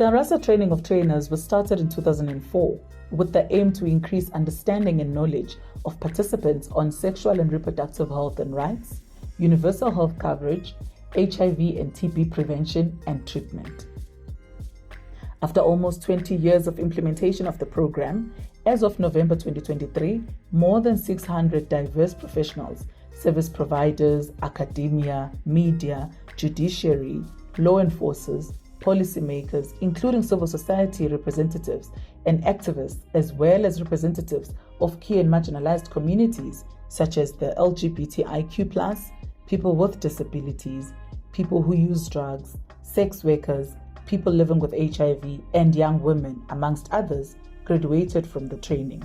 The ARASA Training of Trainers was started in 2004 with the aim to increase understanding and knowledge of participants on sexual and reproductive health and rights, universal health coverage, HIV and TB prevention and treatment. After almost 20 years of implementation of the program, as of November 2023, more than 600 diverse professionals, service providers, academia, media, judiciary, law enforcers, policymakers, including civil society representatives and activists, as well as representatives of key and marginalized communities such as the LGBTIQ+, people with disabilities, people who use drugs, sex workers, people living with HIV, and young women, amongst others, graduated from the training.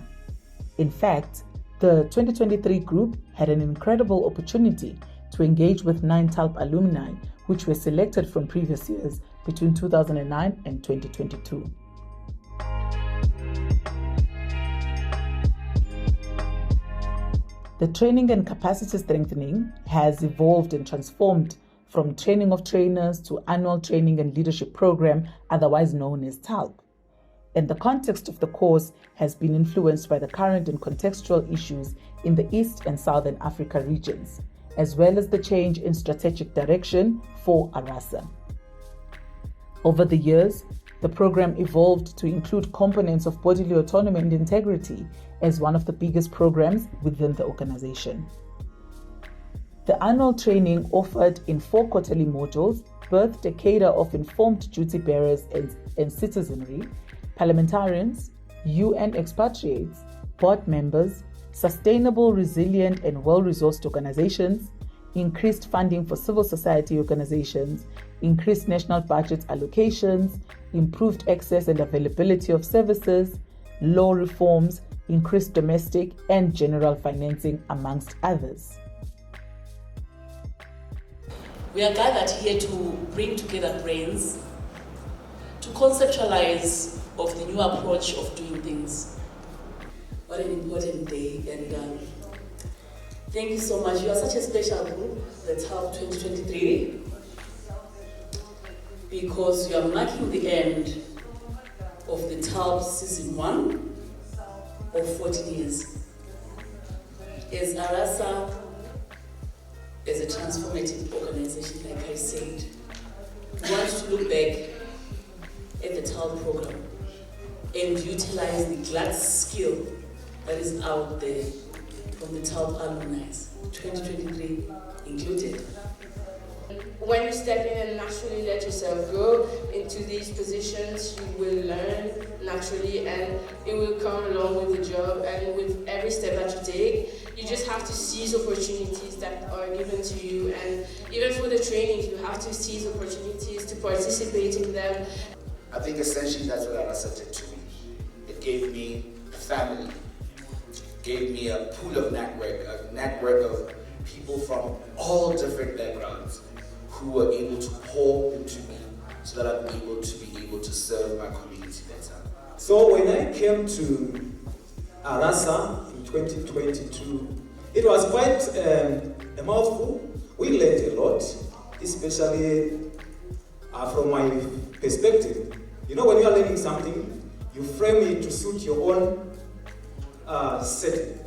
In fact, the 2023 group had an incredible opportunity to engage with 9 TaLP alumni, which were selected from previous years between 2009 and 2022. The training and capacity strengthening has evolved and transformed from Training of Trainers to Annual Training and Leadership Program, otherwise known as TaLP. And the context of the course has been influenced by the current and contextual issues in the East and Southern Africa regions, as well as the change in strategic direction for ARASA. Over the years, the program evolved to include components of bodily autonomy and integrity as one of the biggest programs within the organization. The annual training offered in 4 quarterly modules birthed a cadre of informed duty bearers and citizenry, parliamentarians, UN expatriates, board members, sustainable, resilient, and well-resourced organizations, increased funding for civil society organizations, increased national budget allocations, improved access and availability of services, law reforms, increased domestic and general financing, amongst others. We are gathered here to bring together brains, to conceptualize of the new approach of doing things. What an important day, and thank you so much. You are such a special group, the TaLP 2023, because you are marking the end of the TaLP Season 1 of 14 years. As ARASA, as a transformative organization, like I said, we want to look back at the TaLP program and utilize the glass skill that is out there from the TaLP alumni, 2023 included. When you step in and naturally let yourself go into these positions, you will learn naturally and it will come along with the job, and with every step that you take, you just have to seize opportunities that are given to you, and even for the trainings, you have to seize opportunities to participate in them. I think essentially that's what ARASA did to me. It gave me a family, gave me a pool of a network of people from all different backgrounds who were able to pour into me so that I'm able to serve my community better. So when I came to ARASA in 2022, it was quite a mouthful. We learned a lot, especially from my perspective. You know, when you are learning something, you frame it to suit your own setting.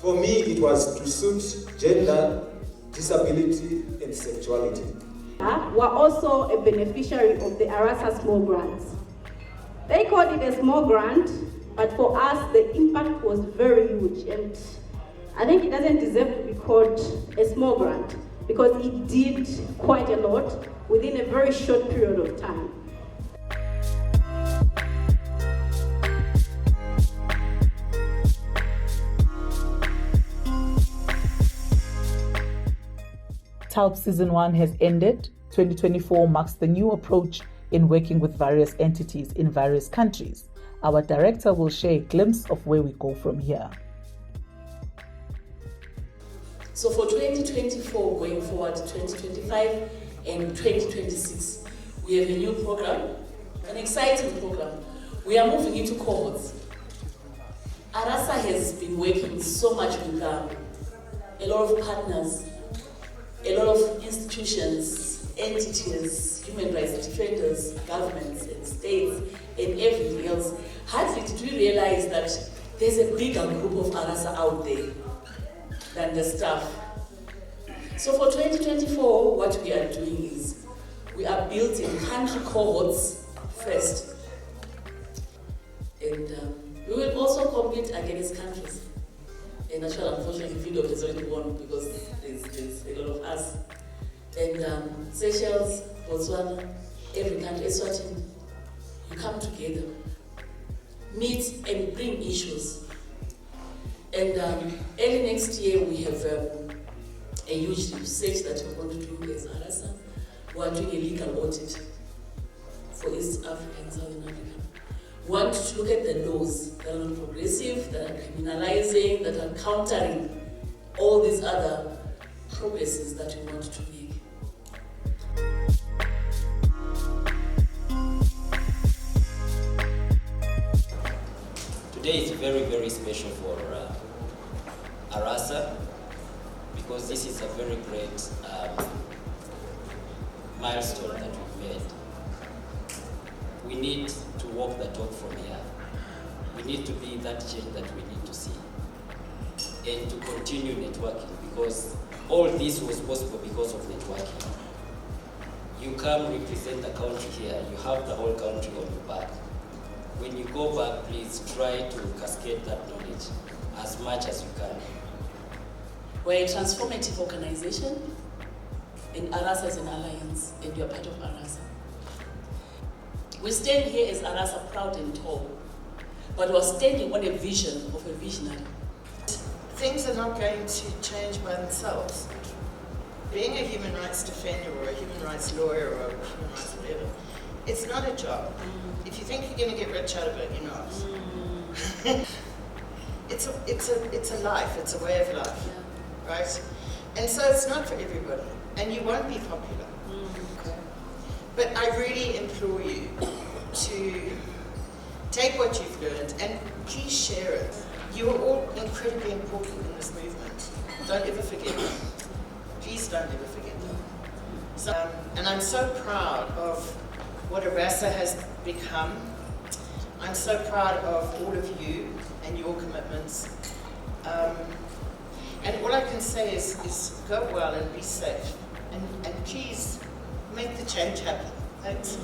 For me, it was to suit gender, disability, and sexuality. We're also a beneficiary of the ARASA small grants. They called it a small grant, but for us, the impact was very huge. And I think it doesn't deserve to be called a small grant because it did quite a lot within a very short period of time. TaLP Season 1 has ended. 2024 marks the new approach in working with various entities in various countries. Our director will share a glimpse of where we go from here. So for 2024 going forward, 2025 and 2026, we have a new program, an exciting program. We are moving into cohorts. ARASA has been working so much with a lot of partners, a lot of institutions entities, human rights defenders, governments and states and everything else, hardly did we realize that there's a bigger group of ARASA out there than the staff. So for 2024, what we are doing is we are building country cohorts first. And we will also compete against countries. And actually, unfortunately, video has already won because there's a lot of us. And Seychelles, Botswana, every country, Eswatini, you come together, meet and bring issues. And early next year, we have a huge research that we're going to do as ARASA. We are doing a legal audit for East Africa and Southern Africa. We want to look at the laws that are non-progressive, that are criminalizing, that are countering all these other progresses that we want to make. Today is very, very special for ARASA because this is a very great milestone that we've made. We need to walk the talk from here. We need to be that change that we need to see and to continue networking because all this was possible because of networking. You come represent the country here, you have the whole country on your back. When you go back, please try to cascade that knowledge as much as you can. We're a transformative organization, and ARASA is an alliance, and you're part of ARASA. We stand here as ARASA proud and tall, but we're standing on a vision of a visionary. Things are not going to change by themselves. Being a human rights defender or a human rights lawyer or a human rights whatever, it's not a job. If you think you're going to get rich out of it, you're not. It's a life, it's a way of life, right? And so it's not for everybody, and you won't be popular. But I really implore you to take what you've learned and please share it. You are all incredibly important in this movement. Don't ever forget them. Please don't ever forget them. So, and I'm so proud of what ARASA has become. I'm so proud of all of you and your commitments. And all I can say is go well and be safe. And please make the change happen. Thanks.